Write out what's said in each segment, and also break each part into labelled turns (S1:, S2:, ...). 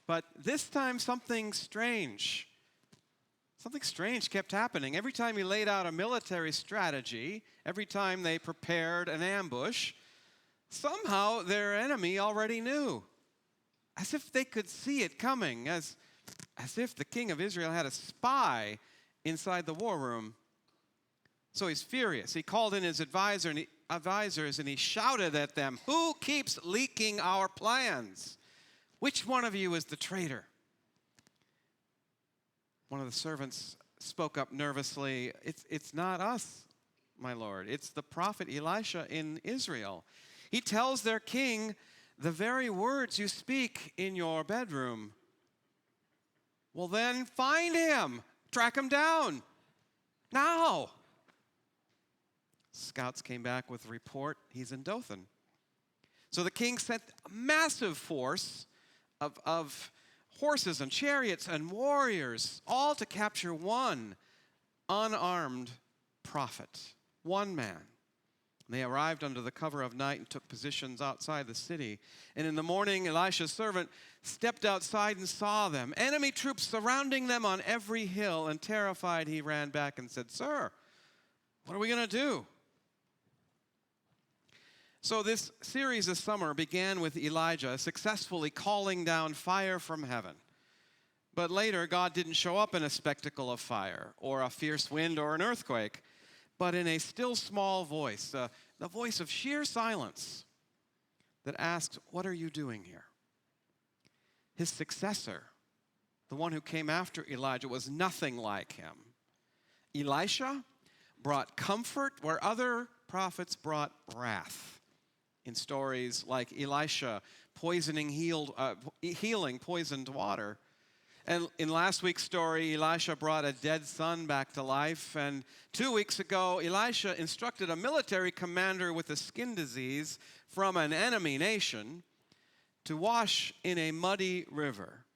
S1: But this time something strange kept happening. Every time he laid out a military strategy, every time they prepared an ambush, somehow their enemy already knew. As if they could see it coming, as if the king of Israel had a spy inside the war room. So he's furious. He called in his advisors and he shouted at them, "Who keeps leaking our plans? Which one of you is the traitor?" One of the servants spoke up nervously, It's not us, my lord. It's the prophet Elisha in Israel. He tells their king the very words you speak in your bedroom." "Well, then find him. Track him down. Now." Scouts came back with a report. He's in Dothan. So the king sent a massive force of horses and chariots and warriors, all to capture one unarmed prophet, one man. They arrived under the cover of night and took positions outside the city. And in the morning, Elisha's servant stepped outside and saw them, enemy troops surrounding them on every hill. And terrified, he ran back and said, "Sir, what are we going to do?" So this series this summer began with Elijah successfully calling down fire from heaven. But later, God didn't show up in a spectacle of fire or a fierce wind or an earthquake, but in a still small voice, the voice of sheer silence that asked, "What are you doing here?" His successor, the one who came after Elijah, was nothing like him. Elisha brought comfort where other prophets brought wrath. In stories like Elisha healing poisoned water. And in last week's story, Elisha brought a dead son back to life. And 2 weeks ago, Elisha instructed a military commander with a skin disease from an enemy nation to wash in a muddy river,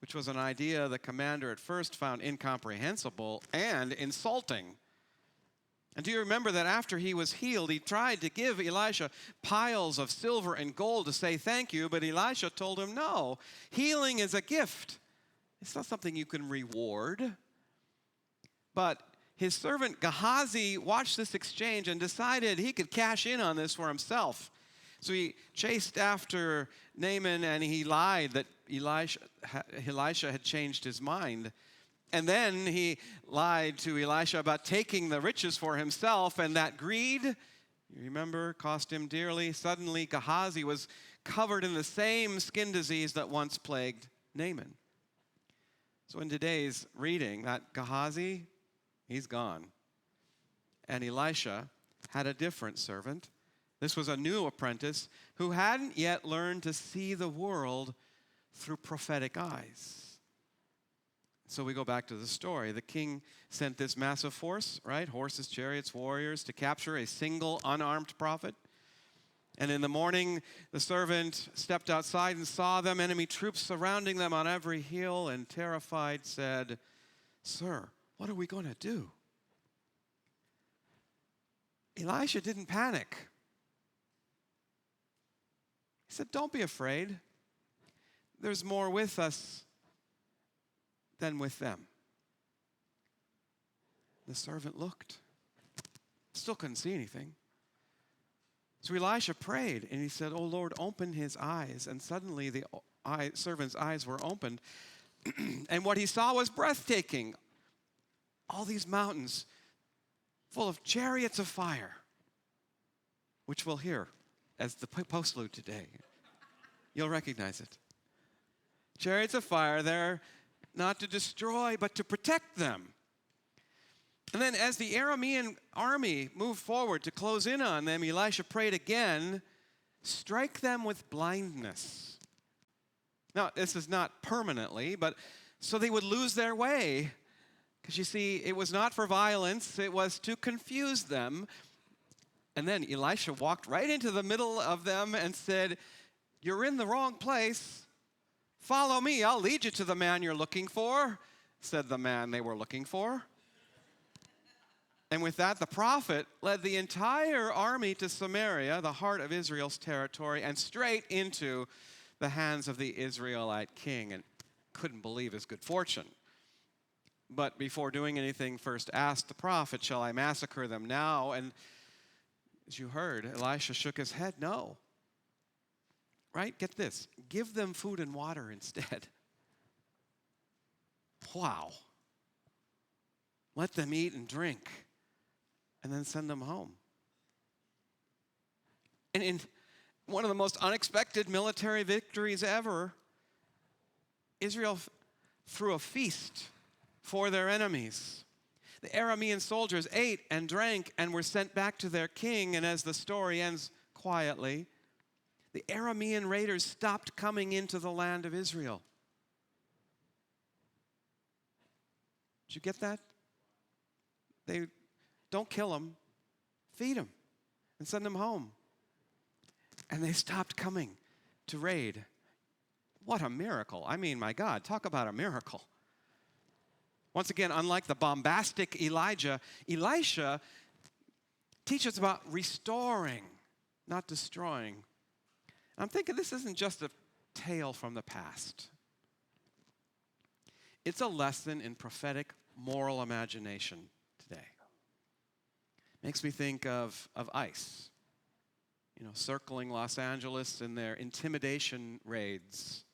S1: which was an idea the commander at first found incomprehensible and insulting. And do you remember that after he was healed, he tried to give Elisha piles of silver and gold to say thank you, but Elisha told him, "No, healing is a gift. It's not something you can reward." But his servant Gehazi watched this exchange and decided he could cash in on this for himself. So he chased after Naaman and he lied that Elisha had changed his mind. And then he lied to Elisha about taking the riches for himself, and that greed, you remember, cost him dearly. Suddenly, Gehazi was covered in the same skin disease that once plagued Naaman. So in today's reading, that Gehazi, he's gone. And Elisha had a different servant. This was a new apprentice who hadn't yet learned to see the world through prophetic eyes. So we go back to the story. The king sent this massive force, right? Horses, chariots, warriors, to capture a single unarmed prophet. And in the morning, the servant stepped outside and saw them, enemy troops surrounding them on every hill, and terrified said, "Sir, what are we going to do?" Elisha didn't panic. He said, "Don't be afraid. There's more with us than with them." The servant looked. Still couldn't see anything. So Elisha prayed, and he said, "Oh Lord, open his eyes." And suddenly the servant's eyes were opened, and what he saw was breathtaking. All these mountains full of chariots of fire, which we'll hear as the postlude today. You'll recognize it. Chariots of fire, they're not to destroy, but to protect them. And then as the Aramean army moved forward to close in on them, Elisha prayed again, "Strike them with blindness." Now, this is not permanently, but so they would lose their way. Because you see, it was not for violence, it was to confuse them. And then Elisha walked right into the middle of them and said, "You're in the wrong place. Follow me, I'll lead you to the man you're looking for," said the man they were looking for. And with that, the prophet led the entire army to Samaria, the heart of Israel's territory, and straight into the hands of the Israelite king and couldn't believe his good fortune. But before doing anything, first asked the prophet, shall I massacre them now? And as you heard, Elisha shook his head, no. Right? Get this. Give them food and water instead. Wow. Let them eat and drink, and then send them home. And in one of the most unexpected military victories ever, Israel threw a feast for their enemies. The Aramean soldiers ate and drank and were sent back to their king, and as the story ends quietly, the Aramean raiders stopped coming into the land of Israel. Did you get that? They don't kill them, feed them, and send them home. And they stopped coming to raid. What a miracle. I mean, my God, talk about a miracle. Once again, unlike the bombastic Elijah, Elisha teaches about restoring, not destroying. I'm thinking this isn't just a tale from the past. It's a lesson in prophetic moral imagination today. Makes me think of ICE, circling Los Angeles in their intimidation raids.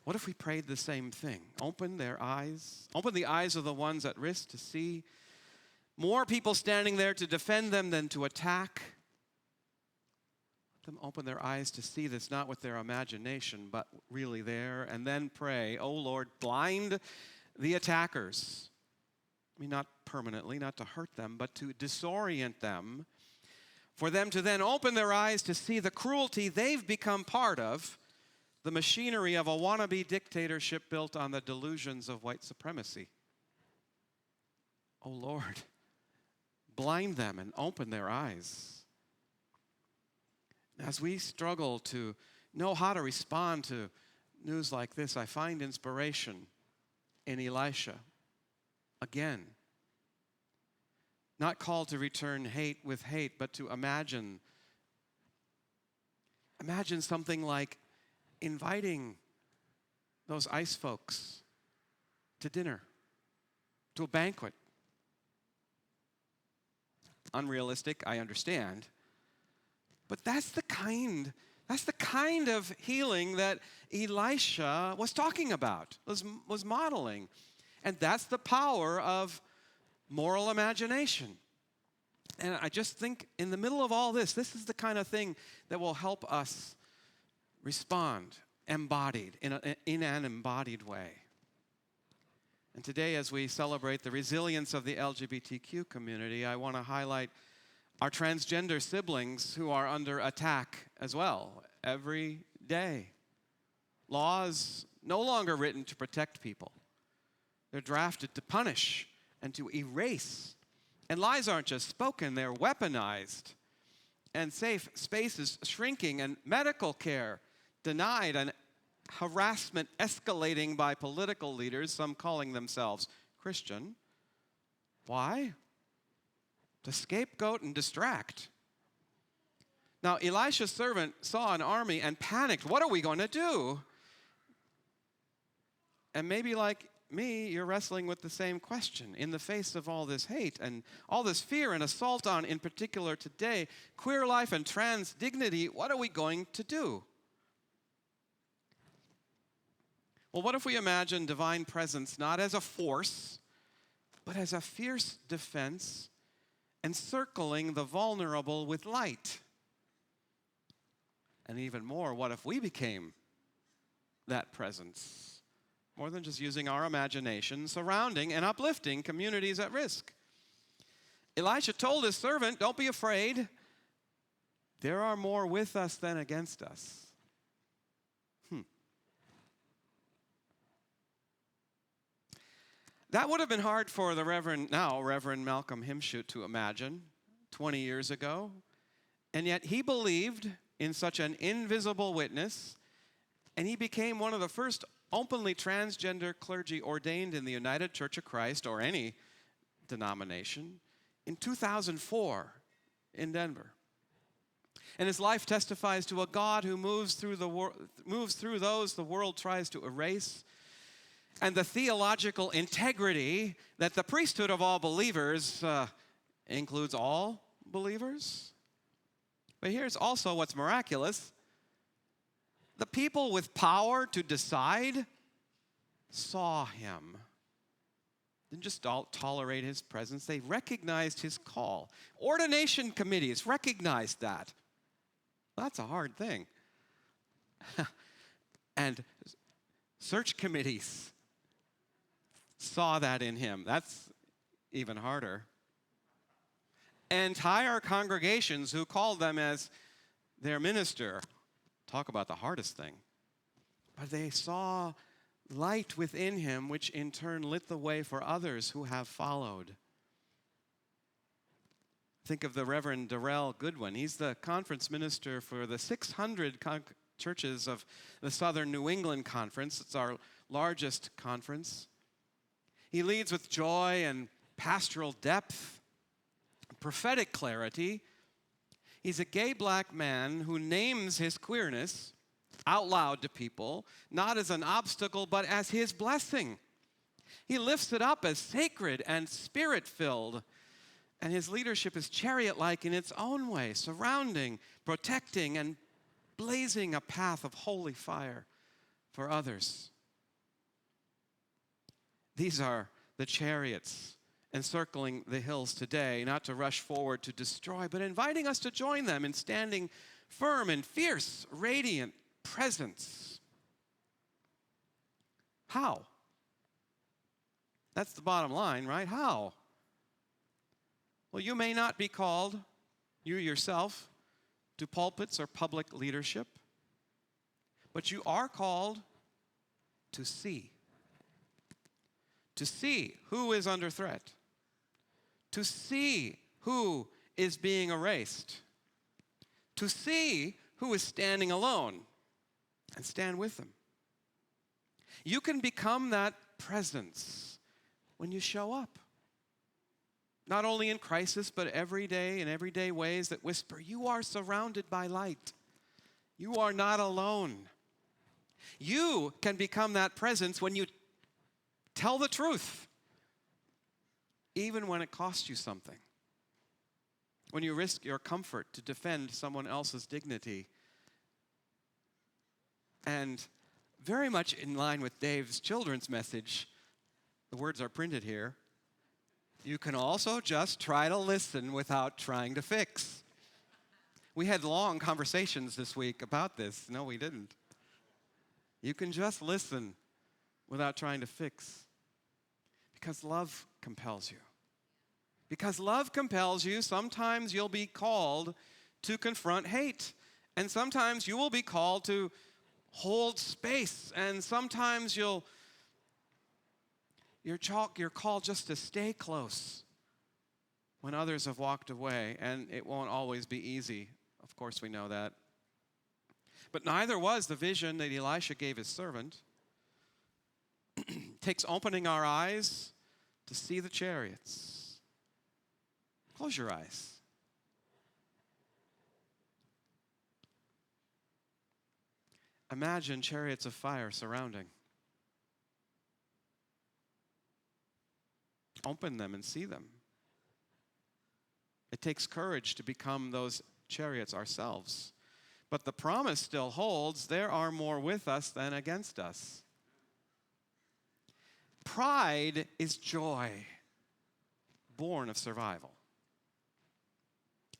S1: What if we prayed the same thing? Open their eyes, open the eyes of the ones at risk to see more people standing there to defend them than to attack. Let them open their eyes to see this not with their imagination, but really there, and then pray, oh Lord, blind the attackers. I mean, not permanently, not to hurt them, but to disorient them, for them to then open their eyes to see the cruelty they've become part of, the machinery of a wannabe dictatorship built on the delusions of white supremacy. Oh Lord, blind them and open their eyes. As we struggle to know how to respond to news like this, I find inspiration in Elisha. Again, not called to return hate with hate, but to imagine something like inviting those ICE folks to dinner, to a banquet. Unrealistic, I understand. But that's the kind of healing that Elisha was talking about, was modeling. And that's the power of moral imagination. And I just think in the middle of all this is the kind of thing that will help us respond embodied, in an embodied way. And today, as we celebrate the resilience of the LGBTQ community, I want to highlight our transgender siblings who are under attack as well every day. Laws no longer written to protect people. They're drafted to punish and to erase. And lies aren't just spoken, they're weaponized. And safe spaces shrinking, and medical care denied, and harassment escalating by political leaders, some calling themselves Christian. Why? To scapegoat and distract. Now, Elisha's servant saw an army and panicked. What are we going to do? And maybe like me, you're wrestling with the same question in the face of all this hate and all this fear and assault on, in particular today, queer life and trans dignity. What are we going to do? Well, what if we imagine divine presence not as a force, but as a fierce defense encircling the vulnerable with light? And even more, what if we became that presence? More than just using our imagination, surrounding and uplifting communities at risk. Elisha told his servant, don't be afraid. There are more with us than against us. That would have been hard for the Reverend Malcolm Himshut to imagine 20 years ago. And yet he believed in such an invisible witness, and he became one of the first openly transgender clergy ordained in the United Church of Christ, or any denomination, in 2004 in Denver. And his life testifies to a God who moves through those the world tries to erase, and the theological integrity that the priesthood of all believers includes all believers. But here's also what's miraculous. The people with power to decide saw him. Didn't just tolerate his presence, they recognized his call. Ordination committees recognized that. That's a hard thing. And search committees saw that in him. That's even harder. Entire congregations who called them as their minister. Talk about the hardest thing. But they saw light within him, which in turn lit the way for others who have followed. Think of the Reverend Darrell Goodwin. He's the conference minister for the 600 churches of the Southern New England Conference. It's our largest conference. He leads with joy and pastoral depth, prophetic clarity. He's a gay black man who names his queerness out loud to people, not as an obstacle, but as his blessing. He lifts it up as sacred and spirit-filled, and his leadership is chariot-like in its own way, surrounding, protecting, and blazing a path of holy fire for others. These are the chariots encircling the hills today, not to rush forward to destroy, but inviting us to join them in standing firm in fierce, radiant presence. How? That's the bottom line, right? How? Well, you may not be called, you yourself, to pulpits or public leadership, but you are called to see. To see who is under threat. To see who is being erased. To see who is standing alone and stand with them. You can become that presence when you show up. Not only in crisis, but every day, in everyday ways that whisper, you are surrounded by light. You are not alone. You can become that presence when you tell the truth, even when it costs you something. When you risk your comfort to defend someone else's dignity. And very much in line with Dave's children's message, the words are printed here, you can also just try to listen without trying to fix. We had long conversations this week about this. No, we didn't. You can just listen without trying to fix. Because love compels you. Because love compels you, sometimes you'll be called to confront hate. And sometimes you will be called to hold space. And sometimes you're called just to stay close when others have walked away. And it won't always be easy. Of course, we know that. But neither was the vision that Elisha gave his servant. It takes opening our eyes to see the chariots. Close your eyes. Imagine chariots of fire surrounding. Open them and see them. It takes courage to become those chariots ourselves. But the promise still holds, there are more with us than against us. Pride is joy, born of survival.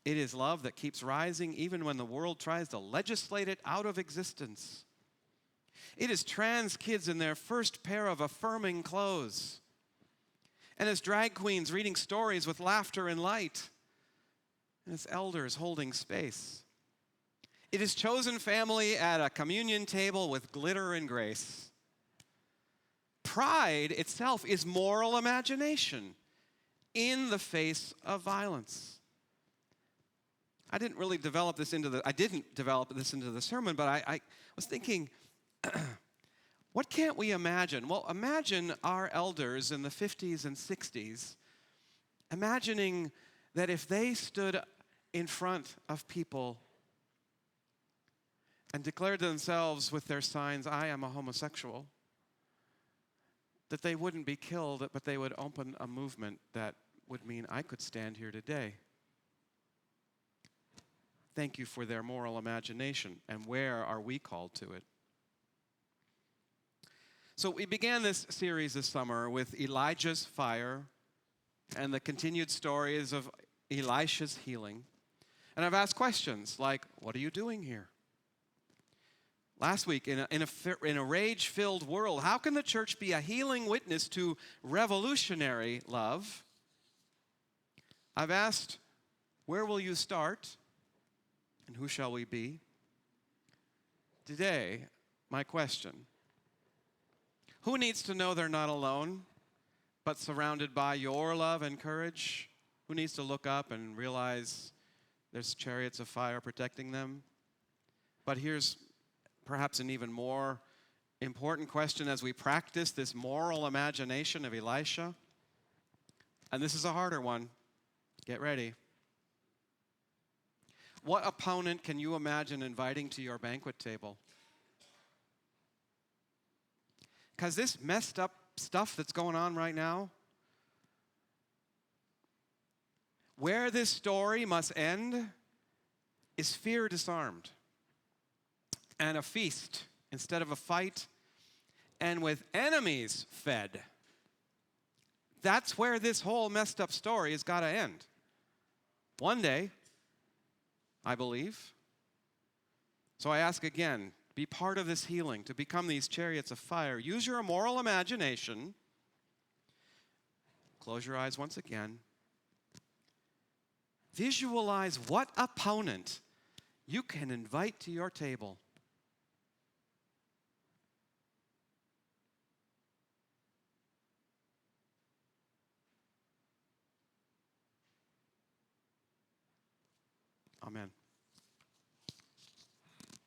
S1: It is love that keeps rising even when the world tries to legislate it out of existence. It is trans kids in their first pair of affirming clothes. And it's drag queens reading stories with laughter and light. And it's elders holding space. It is chosen family at a communion table with glitter and grace. Pride itself is moral imagination in the face of violence. I didn't develop this into the sermon, but I was thinking, what can't we imagine? Well, imagine our elders in the 50s and 60s, imagining that if they stood in front of people and declared to themselves with their signs, I am a homosexual, that they wouldn't be killed, but they would open a movement that would mean I could stand here today. Thank you for their moral imagination. And where are we called to it? So we began this series this summer with Elijah's fire and the continued stories of Elisha's healing. And I've asked questions like, what are you doing here? Last week, in a rage-filled world, how can the church be a healing witness to revolutionary love? I've asked, where will you start? And who shall we be? Today, my question, who needs to know they're not alone, but surrounded by your love and courage? Who needs to look up and realize there's chariots of fire protecting them? But here's perhaps an even more important question as we practice this moral imagination of Elisha. And this is a harder one. Get ready. What opponent can you imagine inviting to your banquet table? Because this messed up stuff that's going on right now, where this story must end is fear disarmed, and a feast instead of a fight, and with enemies fed. That's where this whole messed up story has got to end. One day, I believe. So I ask again, be part of this healing, to become these chariots of fire. Use your moral imagination. Close your eyes once again. Visualize what opponent you can invite to your table. Amen.